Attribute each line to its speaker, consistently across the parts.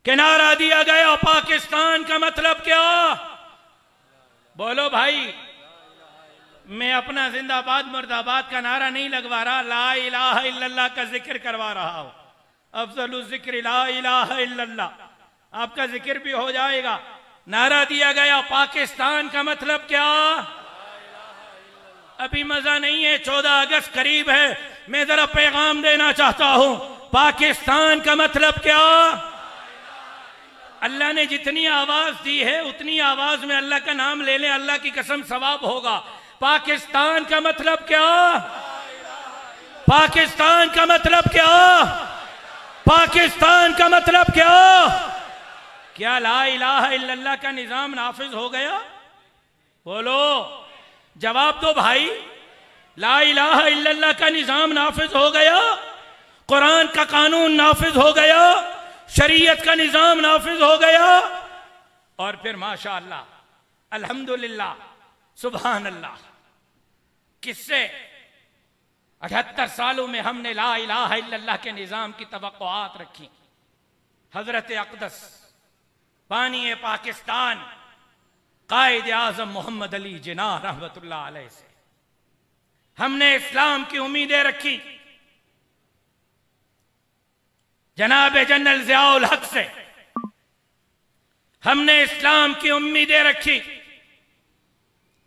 Speaker 1: कि नारा दिया गया पाकिस्तान का मतलब क्या? बोलो भाई। मैं अपना जिंदाबाद मुर्दाबाद का नारा नहीं लगवा रहा, ला इलाहा इल्लल्लाह का जिक्र करवा रहा हूं। अफजलुल जिक्र ला इलाहा इल्लल्लाह, आपका जिक्र भी हो जाएगा। नारा दिया गया पाकिस्तान का मतलब क्या? अभी मजा नहीं है, 14 अगस्त करीब है, मैं जरा पैगाम देना चाहता हूं। पाकिस्तान का मतलब क्या? अल्लाह ने जितनी आवाज दी है उतनी आवाज में अल्लाह का नाम ले लें, अल्लाह की कसम सवाब होगा। पाकिस्तान का मतलब क्या? पाकिस्तान का मतलब क्या? पाकिस्तान का मतलब क्या? क्या ला इलाहा इल्लल्लाह का निजाम नाफिज हो गया? बोलो, जवाब दो भाई। ला इलाहा इल्लल्लाह का निजाम नाफिज हो गया, कुरान का कानून नाफिज हो गया, शरीयत का निजाम नाफिज हो गया। और फिर माशा अल्लाह, अल्हम्दुलिल्लाह, सुभान अल्लाह, किससे 78 सालों में हमने ला इलाहा इल्लल्लाह के निजाम की तवक्कुआत रखी। हजरत अक़दस बानी पाकिस्तान कायद आज़म मोहम्मद अली जिन्नाह रहमतुल्लाह अलैह से हमने इस्लाम की उम्मीदें रखी। जनाब जनरल ज़ियाउल हक से हमने इस्लाम की उम्मीदें रखी।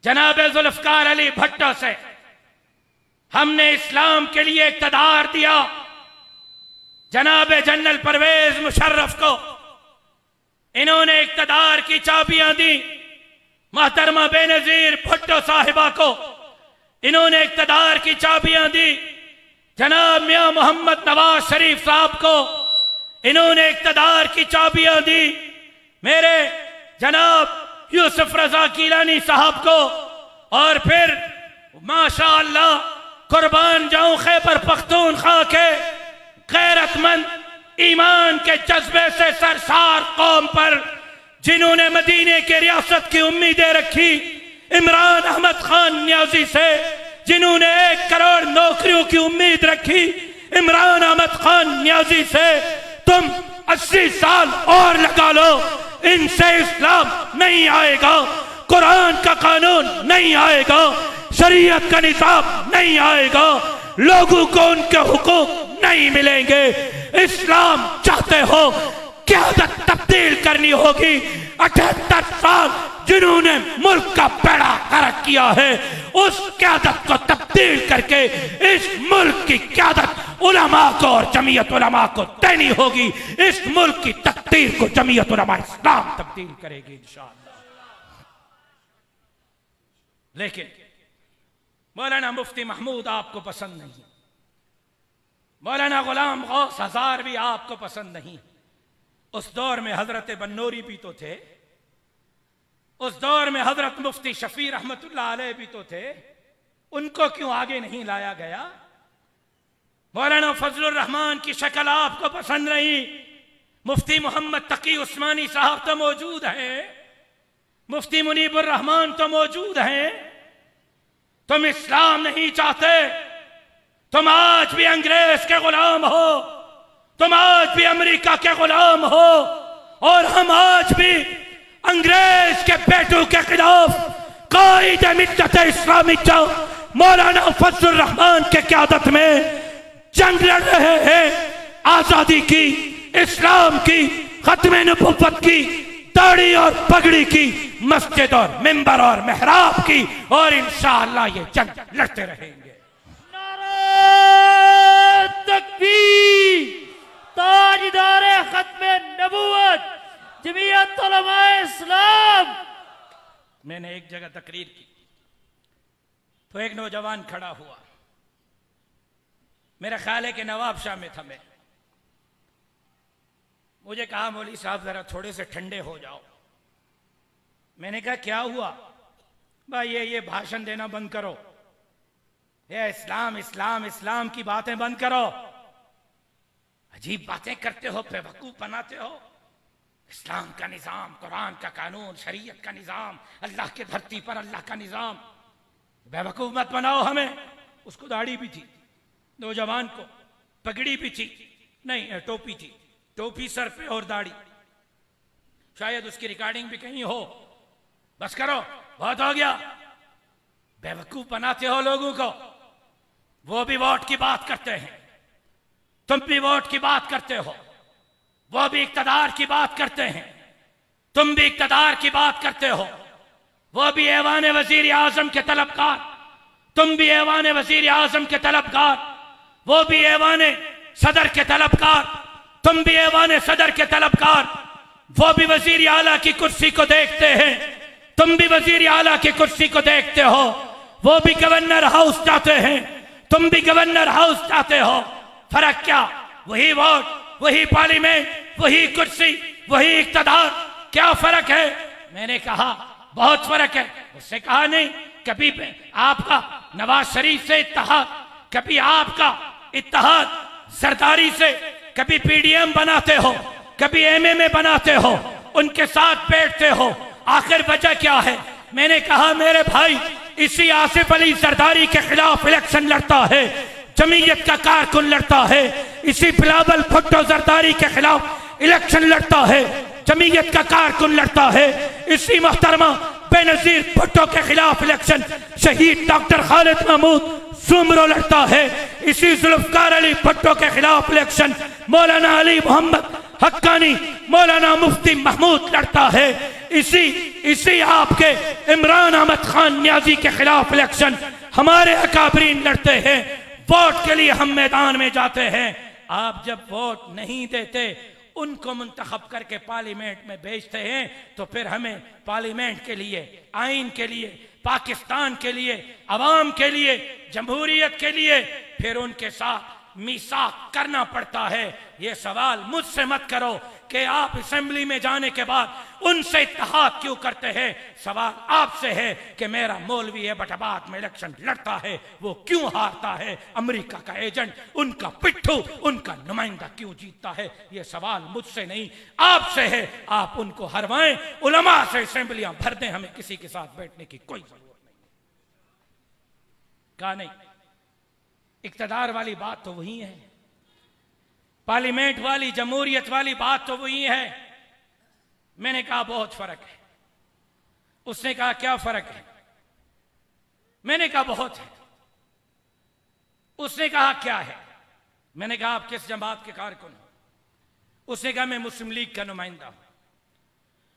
Speaker 1: जनाब जुल्फ़िकार अली भट्टो से हमने इस्लाम के लिए इक़्तिदार दिया। जनाब जनरल परवेज मुशर्रफ को इन्होंने इक़्तिदार की चाबियां दी। मोहतरमा बेनज़ीर भुट्टो साहिबा को इन्होंने इक़्तिदार की चाबियां दी। जनाब मियां मोहम्मद नवाज शरीफ साहब को इन्होंने इक़्तिदार की चाबियां दी। मेरे जनाब यूसुफ रजा कीलानी साहब को, और फिर माशा अल्लाह कुर्बान जाऊं खैबर पख्तूनख्वा के गैरतमंद ईमान के जज्बे से सरसार कौम पर जिन्होंने मदीने के रियासत की उम्मीदें रखी। इमरान अहमद खान न्याजी से जिन्होंने 1 करोड़ नौकरियों की उम्मीद रखी। इमरान अहमद खान न्याजी से तुम 80 साल और लगा लो, इनसे इस्लाम नहीं आएगा, कुरान का कानून नहीं आएगा, शरीयत का निज़ाम नहीं आएगा, लोगों को उनके हुकूक नहीं मिलेंगे। इस्लाम चाहते हो, क़यादत तब्दील करनी होगी। 78 साल जिन्होंने मुल्क का बेड़ा गर्क किया है, उस क़यादत को तब्दील करके इस मुल्क की क़यादत उलमा को और जमीयत उलमा को देनी होगी। इस मुल्क की तकदीर को जमीयत उलमा इस्लाम तब्दील करेगी इंशाअल्लाह। लेकिन मौलाना मुफ्ती महमूद आपको पसंद नहीं, मौलाना गुलाम गौस हज़ार भी आपको पसंद नहीं। उस दौर में हजरत बन्नौरी भी तो थे, उस दौर में हजरत मुफ्ती शफी रहमतुल्लाह अलैह भी तो थे, उनको क्यों आगे नहीं लाया गया? मौलाना फजलुर रहमान की शक्ल आपको पसंद नहीं, मुफ्ती मोहम्मद तकी उस्मानी साहब तो मौजूद हैं, मुफ्ती मुनीबुर रहमान तो मौजूद हैं। तुम इस्लाम नहीं चाहते, तुम आज भी अंग्रेज के गुलाम हो, तुम आज भी अमेरिका के गुलाम हो, और हम आज भी अंग्रेज के बेटों के खिलाफ कायद मिल्लत इस्लामी मौलाना फजलुर रहमान के क़यादत में जंग लड़ रहे हैं। आजादी की, इस्लाम की, खत्मे नबुव्वत की, दाढ़ी और पगड़ी की, मस्जिद और मिंबर और मेहराब की, और इंशाअल्लाह ये जंग लड़ते रहेंगे।
Speaker 2: नारे तकबीर, ताजदारे खत्मे नबुव्वत जमीयत उलमाए इस्लाम।
Speaker 1: मैंने एक जगह तकरीर की तो एक नौजवान खड़ा हुआ, मेरा ख्याल है कि नवाब शाह में था मैं, मुझे कहा मौलवी साहब जरा थोड़े से ठंडे हो जाओ। मैंने कहा क्या हुआ? भाई ये भाषण देना बंद करो, ये इस्लाम इस्लाम इस्लाम की बातें बंद करो, अजीब बातें करते हो, बेवकूफ बनाते हो। इस्लाम का निज़ाम, कुरान का कानून, शरीयत का निज़ाम, अल्लाह की धरती पर अल्लाह का निज़ाम, बेवकूफ मत बनाओ हमें। उसको दाढ़ी भी थी, नौजवान को पगड़ी भी थी, नहीं टोपी थी, टोपी सर पे और दाढ़ी, शायद उसकी रिकॉर्डिंग भी कहीं हो। बस करो, बहुत हो गया। बेवकूफ बनाते हो लोगों को। वो भी वोट की बात करते हैं, तुम भी वोट की बात करते हो। वो भी इक्तदार की बात करते हैं, तुम भी इक्तदार की बात करते हो। वो भी ऐवान वजीर आजम के तलबकार, तुम भी ऐवान वजीर आजम के तलबकार। वो भी ऐवान सदर के तलबकार, तुम भी ऐवान सदर के तलबकार। वो भी वजीर आला की कुर्सी को देखते हैं, तुम भी वजीर आला की कुर्सी को देखते हो। वो भी गवर्नर हाउस चाहते हैं, तुम भी गवर्नर हाउस चाहते हो। फर्क क्या? वही वोट, वही पार्लियामेंट, वही कुर्सी, वही इक्तदार। क्या फर्क है? मैंने कहा बहुत फर्क है। उसने कहा नहीं, कभी आपका नवाज शरीफ से इत्तेहाद, कभी आपका इत्तेहाद सरदारी से, कभी पीडीएम बनाते हो, कभी एमएमए बनाते हो, उनके साथ बैठते हो। आखिर वजह क्या है? मैंने कहा मेरे भाई, इसी आसिफ अली सरदारी के खिलाफ इलेक्शन लड़ता है, जमीयत का कारकुन लड़ता है। इसी बिलावल भुट्टो जरदारी के खिलाफ इलेक्शन लड़ता है, जमीयत का कारकुन लड़ता है। इसी मोहतरमा बेनजीर भुट्टो के खिलाफ इलेक्शन शहीद डॉक्टर खालिद महमूद सुमरो लड़ता है। इसी जुल्फकार अली भुट्टो के खिलाफ इलेक्शन मौलाना अली मोहम्मद हक्कानी, मौलाना मुफ्ती महमूद लड़ता है। इसी आपके इमरान अहमद खान न्याजी के खिलाफ इलेक्शन हमारे अकाबरीन लड़ते हैं। वोट के लिए हम मैदान में जाते हैं। आप जब वोट नहीं देते, उनको मुंतखब करके पार्लियामेंट में भेजते हैं, तो फिर हमें पार्लियामेंट के लिए, आइन के लिए, पाकिस्तान के लिए, अवाम के लिए, जमहूरियत के लिए फिर उनके साथ मीसाक करना पड़ता है। ये सवाल मुझसे मत करो कि आप असेंबली में जाने के बाद उनसे इत्तेहाद क्यों करते हैं। सवाल आपसे है कि मेरा मौलवी एबटाबाद में इलेक्शन लड़ता है, वो क्यों हारता है? अमेरिका का एजेंट, उनका पिट्ठू, उनका नुमाइंदा क्यों जीतता है? ये सवाल मुझसे नहीं, आपसे है। आप उनको हरवाएं, उलमा से असेंबलियां भर दें, हमें किसी के साथ बैठने की कोई जरूरत नहीं। कहा नहीं, इक्तदार वाली बात तो वही है, पार्लियामेंट वाली, जमहूरियत वाली बात तो वही है। मैंने कहा बहुत फर्क है। उसने कहा क्या फर्क है? मैंने कहा बहुत है। उसने कहा क्या है? मैंने कहा आप किस जमात के कारकुन हो? उसने कहा मैं मुस्लिम लीग का नुमाइंदा हूं।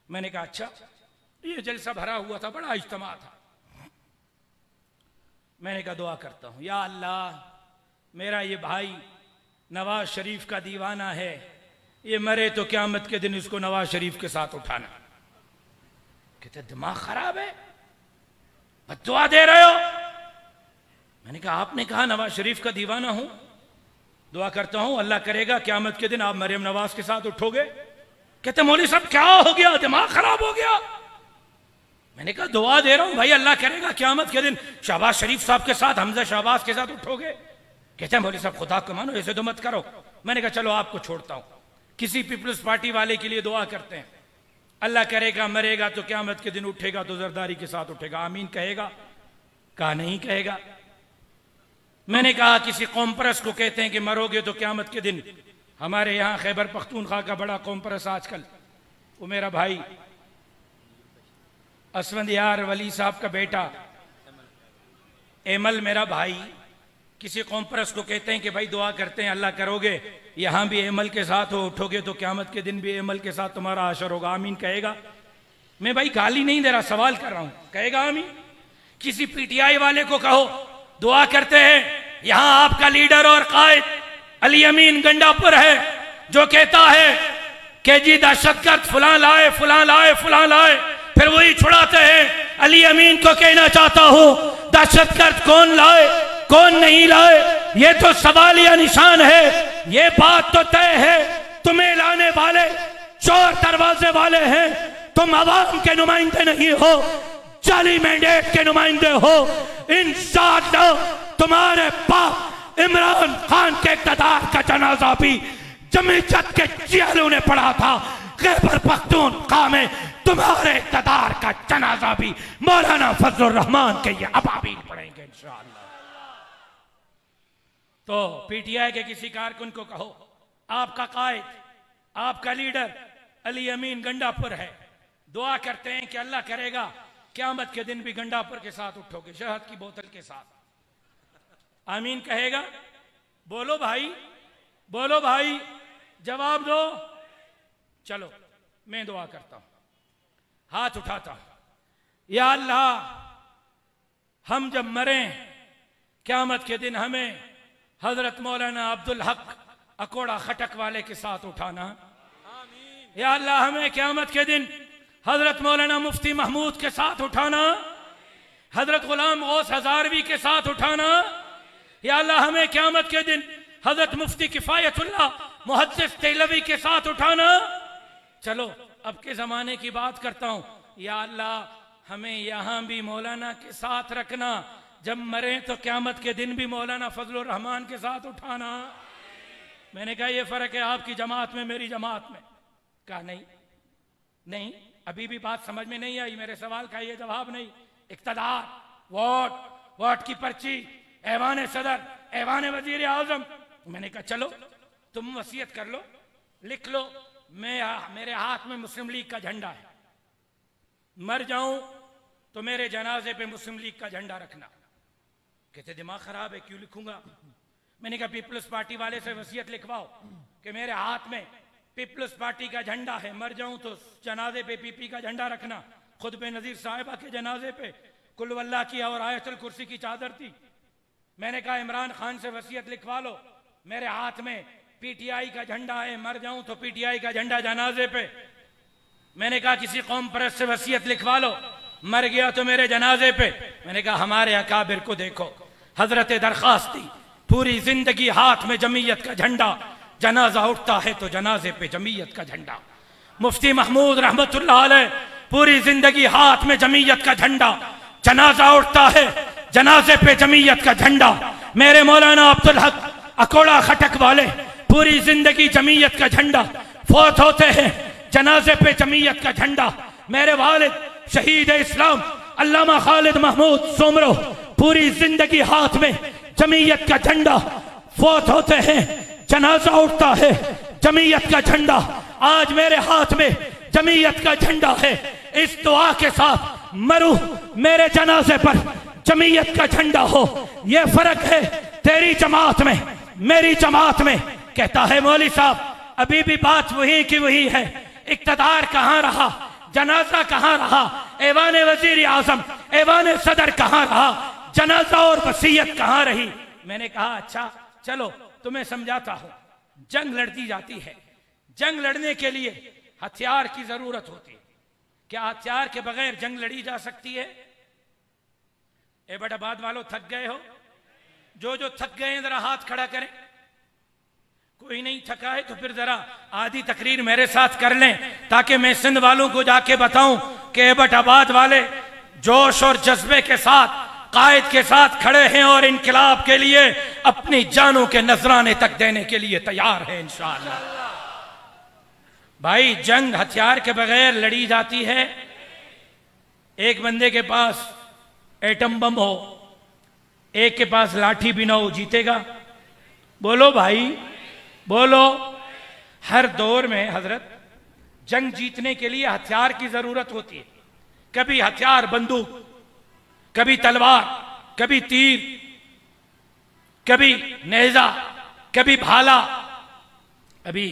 Speaker 1: मैंने कहा अच्छा, ये जलसा भरा हुआ था, बड़ा इज्तिमा था। मैंने कहा दुआ करता हूं, या अल्लाह मेरा ये भाई नवाज शरीफ का दीवाना है, ये मरे तो क़यामत के दिन इसको नवाज शरीफ के साथ उठाना। कहते दिमाग खराब है, बद्दुआ दे रहे हो। मैंने कहा आपने कहा नवाज शरीफ का दीवाना हूं, दुआ करता हूं अल्लाह करेगा क़यामत के दिन आप मरियम नवाज के साथ उठोगे। कहते मौलवी साहब क्या हो गया, दिमाग खराब हो गया? मैंने कहा दुआ दे रहा हूं भाई, अल्लाह करेगा क़यामत के दिन शहबाज शरीफ साहब के साथ, हमजा शहबाज के साथ उठोगे। कहते हैं मौलवी साहब खुदा को मानो, ऐसे तो मत करो। मैंने कहा चलो आपको छोड़ता हूं, किसी पीपल्स पार्टी वाले के लिए दुआ करते हैं, अल्लाह करेगा मरेगा तो क़यामत के दिन उठेगा तो जरदारी के साथ उठेगा, आमीन कहेगा? कहा नहीं कहेगा। मैंने कहा किसी कौम परस्त को कहते हैं कि मरोगे तो क़यामत के दिन, हमारे यहाँ खैबर पख्तूनख्वा का बड़ा कौम परस्त आजकल, वो मेरा भाई असफंदियार वली साहब का बेटा एमल मेरा भाई, किसी कौम परस्त को कहते हैं कि भाई दुआ करते हैं अल्लाह करोगे यहां भी एमल के साथ हो, उठोगे तो क़यामत के दिन भी एमल के साथ तुम्हारा आशर होगा, आमीन कहेगा? मैं भाई गाली नहीं दे रहा, सवाल कर रहा हूं, कहेगा आमीन? किसी पीटीआई वाले को कहो दुआ करते हैं, यहां आपका लीडर और कायद अली अमीन गंडापुर है जो कहता है कि जी दहशतगर्द फलां लाए, फलां लाए, फलां लाए, फिर वही छुड़ाते हैं। अली अमीन को कहना चाहता हूं दहशतगर्द कौन लाए, कौन नहीं लाए, ये तो सवालिया निशान है। ये बात तो तय है, तुम्हें लाने वाले चोर दरवाजे वाले हैं, तुम अवाम के नुमाइंदे नहीं हो, जाली मैंडेट के नुमाइंदे हो। इंशाअल्लाह तुम्हारे बाप इमरान खान के इक़्तिदार का जनाजा भी जमीयत के जियालों ने पढ़ा था, खैबर पख्तूनख्वा में तुम्हारे इक़्तिदार का जनाजा भी मौलाना फजलुर रहमान के ये अबाबील पढ़ेंगे इंशाअल्लाह। तो पीटीआई के किसी कारकुन को कहो आपका कायद, आपका लीडर अली अमीन गंडापुर है, दुआ करते हैं कि अल्लाह करेगा क़यामत के दिन भी गंडापुर के साथ उठोगे, शहद की बोतल के साथ। आमीन कहेगा? बोलो भाई, बोलो भाई, जवाब दो। चलो मैं दुआ करता हूं, हाथ उठाता हूं। या अल्लाह, हम जब मरें क़यामत के दिन हमें हजरत मौलाना अब्दुल हक अकोड़ा खटक वाले के साथ उठाना। या अल्लाह, हमें क़यामत के दिन हजरत मौलाना मुफ्ती महमूद के साथ उठाना, हजरत गुलाम गौस हजारवी के साथ उठाना। या अल्लाह, हमें क़यामत के दिन हजरत मुफ्ती किफायतुल्लाह मुहद्दिस देहलवी के साथ उठाना। चलो अब के जमाने की बात करता हूं। या अल्लाह, हमें यहां भी मौलाना के साथ रखना, जब मरे तो क़यामत के दिन भी मौलाना फजलुर रहमान के साथ उठाना। मैंने कहा ये फर्क है आपकी जमात में मेरी जमात में। कहा नहीं नहीं, अभी भी बात समझ में नहीं आई, मेरे सवाल का ये जवाब नहीं। इक़्तिदार, वोट, वोट की पर्ची, ऐवान सदर, ऐवान वजीर आजम। मैंने कहा चलो तुम वसीयत कर लो, लिख लो, मेरे हाथ में मुस्लिम लीग का झंडा है, मर जाऊं तो मेरे जनाजे पे मुस्लिम लीग का झंडा रखना। कहते दिमाग खराब है, क्यों लिखूंगा? मैंने कहा पीपल्स पार्टी वाले से वसीयत लिखवाओ कि मेरे हाथ में पीपल्स पार्टी का झंडा है, मर जाऊं तो जनाजे पे पीपी का झंडा रखना। खुद पे नजीर साहिबा के जनाजे पे कुल वल्लाह की और आयतुल कुर्सी की चादर थी। मैंने कहा इमरान खान से वसीयत लिखवा लो, मेरे हाथ में पीटीआई का झंडा है, मर जाऊं तो पीटीआई का झंडा जनाजे पे। मैंने कहा किसी कौम परस्त से वसीयत लिखवा लो, मर गया तो मेरे जनाजे पे। मैंने कहा हमारे अकाबिर को देखो, हजरत दरखास्त दी, पूरी जिंदगी हाथ में जमीयत का झंडा, जनाजा उठता है तो जनाजे पे जमीयत का झंडा। मुफ्ती महमूद रहमतुल्लाह अलैह, पूरी जिंदगी हाथ में जमीयत का झंडा, जनाजा उठता है जनाजे पे जमीयत का झंडा। मेरे मौलाना अब्दुल हक अकोड़ा खटक वाले, पूरी जिंदगी जमीयत का झंडा, फौत होते हैं जनाजे पे जमीयत का झंडा। मेरे वालिद शहीद इस्लाम अल्लामा खालिद महमूद सोमरो, पूरी जिंदगी हाथ में जमीयत का झंडा, फौत होते हैं जनाजा उठता है जमीयत का झंडा। आज मेरे हाथ में जमीयत का झंडा है, इस दुआ के साथ मरूं मेरे जनाजे पर जमीयत का झंडा हो। यह फर्क है तेरी जमात में मेरी जमात में। कहता है मौली साहब अभी भी बात वही की वही है, इक़्तिदार कहां रहा, जनाजा कहां रहा, ऐवान वजीर आजम, ऐवान सदर कहां रहा, जनाजा और वसीयत कहां रही। मैंने कहा अच्छा चलो तुम्हें समझाता हूं। जंग लड़ती जाती है, जंग लड़ने के लिए हथियार की जरूरत होती है। क्या हथियार के बगैर जंग लड़ी जा सकती है? एबटाबाद वालों थक गए हो? जो थक गए हैं जरा हाथ खड़ा करें। कोई नहीं थका है तो फिर जरा आधी तकरीर मेरे साथ कर लें, ताकि मैं सिंध वालों को जाके बताऊं कि एबटाबाद वाले जोश और जज्बे के साथ कायद के साथ खड़े हैं और इनकलाब के लिए अपनी जानों के नजराने तक देने के लिए तैयार है इंशाअल्लाह। भाई जंग हथियार के बगैर लड़ी जाती है। एक बंदे के पास एटम बम हो, एक के पास लाठी भी ना हो, जीतेगा? बोलो भाई बोलो। हर दौर में हजरत जंग जीतने के लिए हथियार की जरूरत होती है। कभी हथियार बंदूक, कभी तलवार, कभी तीर, कभी नेजा, कभी भाला। अभी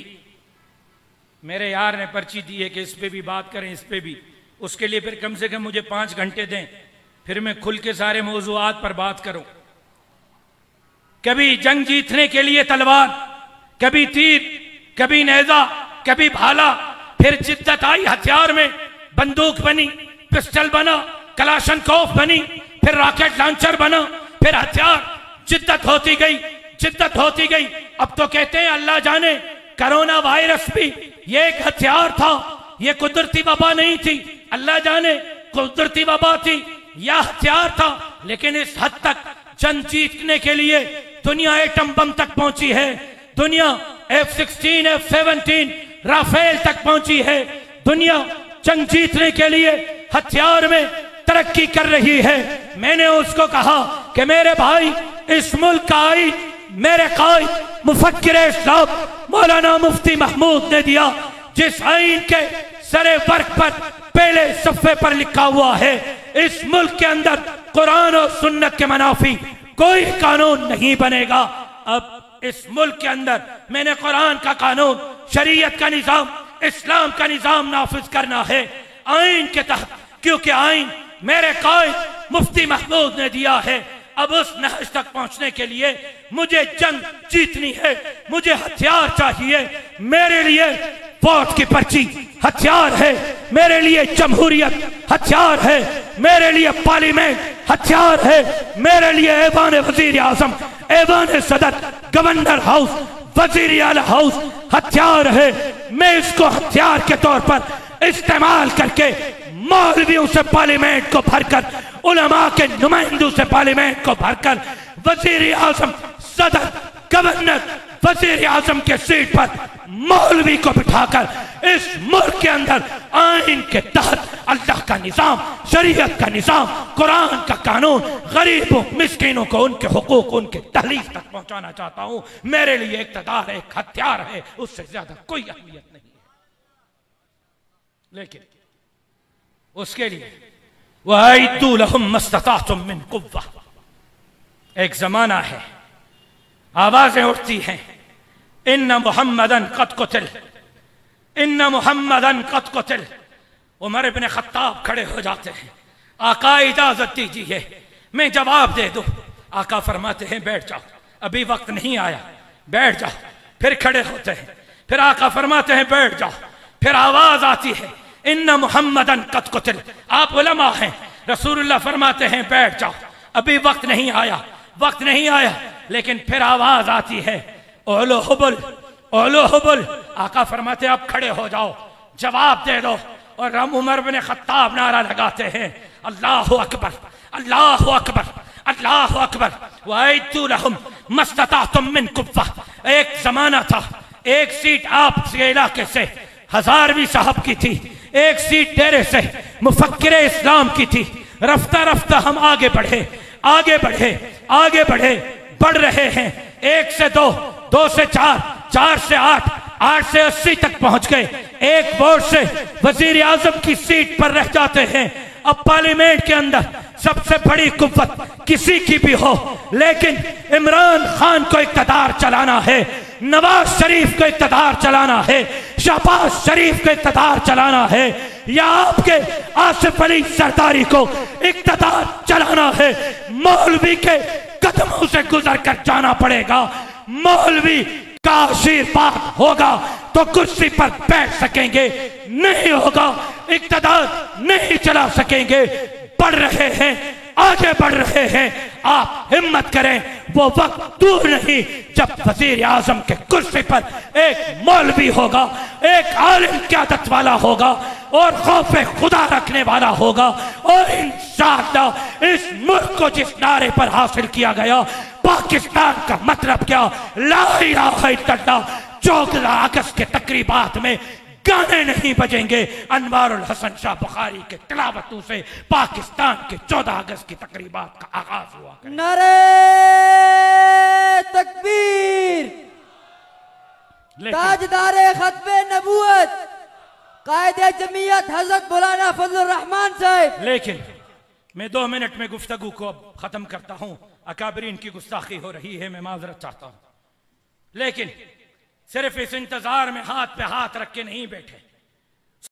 Speaker 1: मेरे यार ने पर्ची दी है कि इस पे भी बात करें, इस पे भी। उसके लिए फिर कम से कम मुझे 5 घंटे दें, फिर मैं खुल के सारे मौजूआत पर बात करूं। कभी जंग जीतने के लिए तलवार, कभी तीर, कभी नेजा, कभी भाला। फिर जिद्दत आई हथियार में, बंदूक बनी, पिस्टल बना, कलाशनकोफ बनी, फिर रॉकेट लॉन्चर बना, फिर हथियार। जिद्दत होती गई, जिद्दत होती गई। अब तो कहते हैं अल्लाह जाने कोरोना वायरस भी ये एक हथियार था, ये कुदरती वबा नहीं थी। अल्लाह जाने कुदरती वबा थी या हथियार था। लेकिन इस हद तक जंग जीतने के लिए दुनिया एटम बम तक पहुंची है, दुनिया F-16, F-17 राफेल तक पहुंची है। दुनिया जंग जीतने के लिए हथियार में तरक्की कर रही है। मैंने उसको कहा कि मेरे भाई इस मुल्क का आईन मेरे कायद मुफक्किर इस्लाम मौलाना मुफ्ती महमूद ने दिया। जिस आइन के सरे वर्क पर पहले सफ़े पर लिखा हुआ है इस मुल्क के अंदर कुरान और सुन्नत के मनाफी कोई कानून नहीं बनेगा। अब इस मुल्क के अंदर मैंने कुरान का कानून, शरीयत का निज़ाम, इस्लाम का निज़ाम नाफिज करना है आइन के तहत, क्योंकि आइन मेरे कायद मुफ्ती महमूद ने दिया है। अब उस नहज तक पहुंचने के लिए मुझे जंग जीतनी है, मुझे हथियार चाहिए। मेरे लिए वोट की पर्ची हथियार है, मेरे लिए जमहूरियत हथियार है, मेरे लिए पार्लियामेंट हथियार है, मेरे लिए ऐवान वजीर आजम, ऐवान सदर, गवर्नर हाउस, वजीर आला हाउस हथियार है। मैं इसको हथियार के तौर पर इस्तेमाल करके मौलवियों से पार्लियामेंट को भरकर, उलमा के नुमाइंदों से पार्लियामेंट को भरकर, वजीर आजम, सदर, गवर्नर, वजीर आजम के सीट पर मौलवी को बिठाकर इस मुल्क के अंदर आइन के तहत अल्लाह का निजाम, शरीयत का निजाम, कुरान का कानून गरीबों मिस्किनों को उनके हुकूक, उनके दहलीज तक पहुंचाना चाहता हूं। मेरे लिए इक़्तिदार एक हथियार है, उससे ज्यादा कोई अहमियत नहीं है। लेकिन उसके लिए वअइद्दू लहुम मस्तताअतुम मिन कुव्वा, एक जमाना है, आवाजें उठती हैं, इन्ना मुहम्मदन कद कुतिल, इन्ना मुहम्मदन कद कुतिल। उमर इब्न खत्ताब खड़े हो जाते हैं, आका इजाजत दीजिए मैं जवाब दे दूं। आका फरमाते हैं बैठ जाओ, अभी वक्त नहीं आया, बैठ जाओ। फिर खड़े होते हैं, फिर आका फरमाते हैं बैठ जाओ। फिर आवाज आती है इन्ना मुहम्मदन कद कुतिल। आप उलमा हैं, रसूलुल्लाह फरमाते हैं बैठ जाओ, अभी वक्त नहीं आया, वक्त नहीं आया। लेकिन फिर आवाज आती है ओलो हुबुल, ओलो हुबुल। आका फरमाते आप खड़े हो जाओ, जवाब दे दो। और हम उमर बिन खत्ताब नारा लगाते हैं अल्लाहु अकबर, अल्लाहु अकबर, अल्लाहु अकबर। वअइद्दू लहुम मस्तताअतुम मिन कुव्वा। एक जमाना था, एक सीट आपके इलाके से हजारवी साहब की थी, एक सीट डेरे से मुफक्किरे इस्लाम की थी। रफ्ता रफ्ता हम आगे बढ़े, आगे बढ़े, आगे बढ़े, बढ़ रहे हैं। 1 से 2, 2 से 4, 4 से 8, 8 से 80 तक पहुंच गए। एक वोट से वजीर आजम की सीट पर रह जाते हैं। अब पार्लियामेंट के अंदर सबसे बड़ी कुव्वत किसी की भी हो, लेकिन इमरान खान को इक़्तिदार चलाना है, नवाज शरीफ को इक़्तिदार चलाना है, शहबाज शरीफ को इक़्तिदार चलाना है, या आपके आसिफ अली सरदारी को इक़्तिदार चलाना है। मौलवी के कदमों से गुजर कर जाना पड़ेगा। मौलवी का आशीर्वाद होगा तो कुर्सी पर बैठ सकेंगे, नहीं होगा इक़्तिदार नहीं चला सकेंगे। बढ़ रहे हैं, आगे बढ़ रहे हैं। आप हिम्मत करें, वो वक्त दूर नहीं जब वजीर आजम के कुर्सी पर एक मौलवी होगा, एक आलिम क़यादत वाला होगा और खौफे खुदा रखने वाला होगा। और इंशाअल्लाह इस मुल्क को जिस नारे पर हासिल किया गया, पाकिस्तान का मतलब क्या, ला इलाहा इल्लल्लाह। 14 अगस्त के तकरीबात में गाने नहीं बजेंगे, अनवारुल हसन शाह बुखारी के तिलावतों से पाकिस्तान के 14 अगस्त की तकरीबात का आगाज हुआ।
Speaker 3: नारे तकबीर, ताजदारे खत्मे नबूवत, कायदे जमीयत हजरत मौलाना फजलुर रहमान साहब।
Speaker 1: लेकिन मैं 2 मिनट में गुफ्तगू को अब खत्म करता हूं। अकाबरीन की गुस्ताखी हो रही है, मैं माजरत चाहता हूं। लेकिन सिर्फ इस इंतजार में हाथ पे हाथ रख के नहीं बैठे।